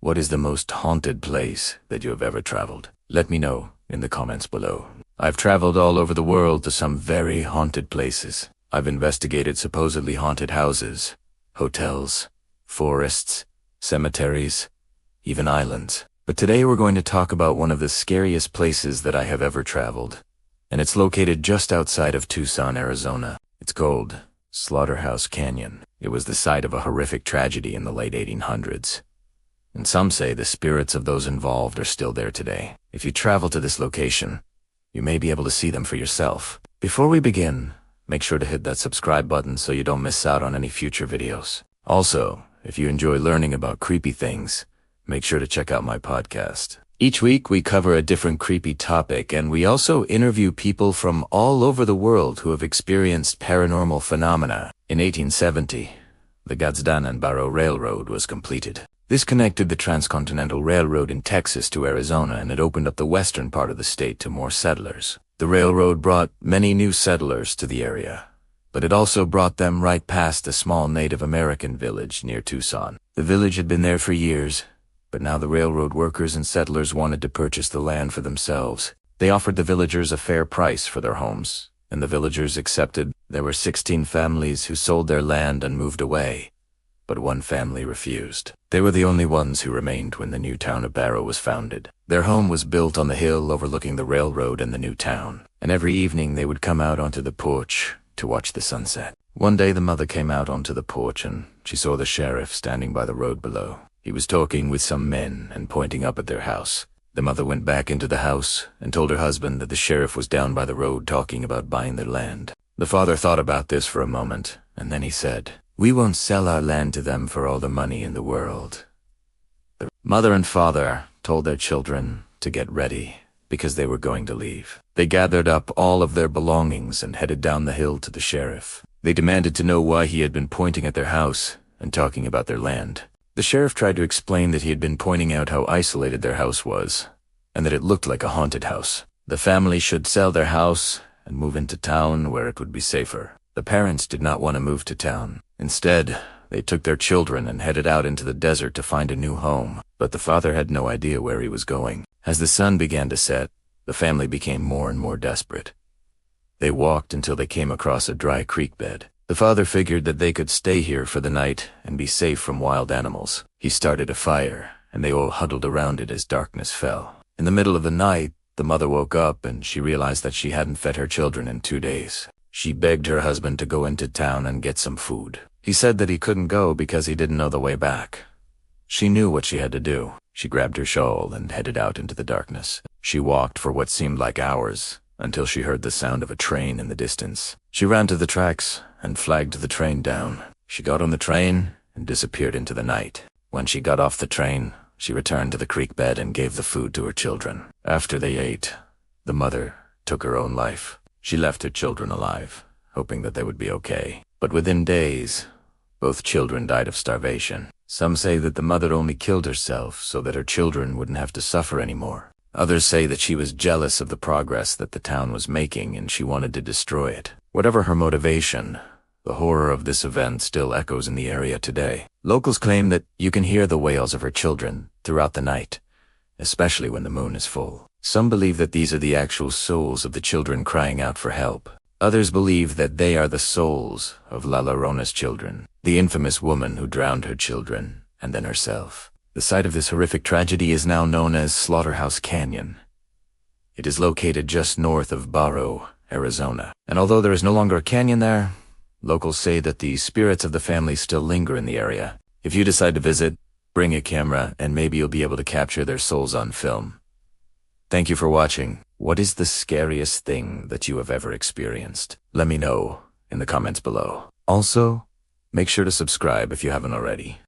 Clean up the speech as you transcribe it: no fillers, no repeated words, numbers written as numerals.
What is the most haunted place that you have ever traveled? Let me know in the comments below. I've traveled all over the world to some very haunted places. I've investigated supposedly haunted houses, hotels, forests, cemeteries, even islands. But today we're going to talk about one of the scariest places that I have ever traveled. And it's located just outside of Tucson, Arizona. It's called Slaughterhouse Canyon. It was the site of a horrific tragedy in the late 1800s. And some say the spirits of those involved are still there today. If you travel to this location, you may be able to see them for yourself. Before we begin, make sure to hit that subscribe button so you don't miss out on any future videos. Also, if you enjoy learning about creepy things, make sure to check out my podcast. Each week we cover a different creepy topic, and we also interview people from all over the world who have experienced paranormal phenomena. In 1870, the Gadsden-Barrow Railroad was completed. This connected the Transcontinental Railroad in Texas to Arizona, and it opened up the western part of the state to more settlers. The railroad brought many new settlers to the area, but it also brought them right past a small Native American village near Tucson. The village had been there for years, but now the railroad workers and settlers wanted to purchase the land for themselves. They offered the villagers a fair price for their homes, and the villagers accepted. There were 16 families who sold their land and moved away, but one family refused. They were the only ones who remained when the new town of Barrow was founded. Their home was built on the hill overlooking the railroad and the new town, and every evening they would come out onto the porch to watch the sunset. One day the mother came out onto the porch and she saw the sheriff standing by the road below. He was talking with some men and pointing up at their house. The mother went back into the house and told her husband that the sheriff was down by the road talking about buying their land. The father thought about this for a moment, and then he said, "We won't sell our land to them for all the money in the world." The mother and father told their children to get ready because they were going to leave. They gathered up all of their belongings and headed down the hill to the sheriff. They demanded to know why he had been pointing at their house and talking about their land. The sheriff tried to explain that he had been pointing out how isolated their house was, and that it looked like a haunted house. The family should sell their house and move into town where it would be safer. The parents did not want to move to town. Instead, they took their children and headed out into the desert to find a new home. But the father had no idea where he was going. As the sun began to set, the family became more and more desperate. They walked until they came across a dry creek bed. The father figured that they could stay here for the night and be safe from wild animals. He started a fire, and they all huddled around it as darkness fell. In the middle of the night, the mother woke up and she realized that she hadn't fed her children in 2 days. She begged her husband to go into town and get some food. He said that he couldn't go because he didn't know the way back. She knew what she had to do. She grabbed her shawl and headed out into the darkness. She walked for what seemed like hours until she heard the sound of a train in the distance. She ran to the tracks and flagged the train down. She got on the train and disappeared into the night. When she got off the train, she returned to the creek bed and gave the food to her children. After they ate, the mother took her own life. She left her children alive, hoping that they would be okay. But within days, both children died of starvation. Some say that the mother only killed herself so that her children wouldn't have to suffer anymore. Others say that she was jealous of the progress that the town was making and she wanted to destroy it. Whatever her motivation, the horror of this event still echoes in the area today. Locals claim that you can hear the wails of her children throughout the night, especially when the moon is full. Some believe that these are the actual souls of the children crying out for help. Others believe that they are the souls of La Llorona's children, the infamous woman who drowned her children and then herself. The site of this horrific tragedy is now known as Slaughterhouse Canyon. It is located just north of Barrow, Arizona. And although there is no longer a canyon there, locals say that the spirits of the family still linger in the area. If you decide to visit, bring a camera and maybe you'll be able to capture their souls on film. Thank you for watching. What is the scariest thing that you have ever experienced? Let me know in the comments below. Also, make sure to subscribe if you haven't already.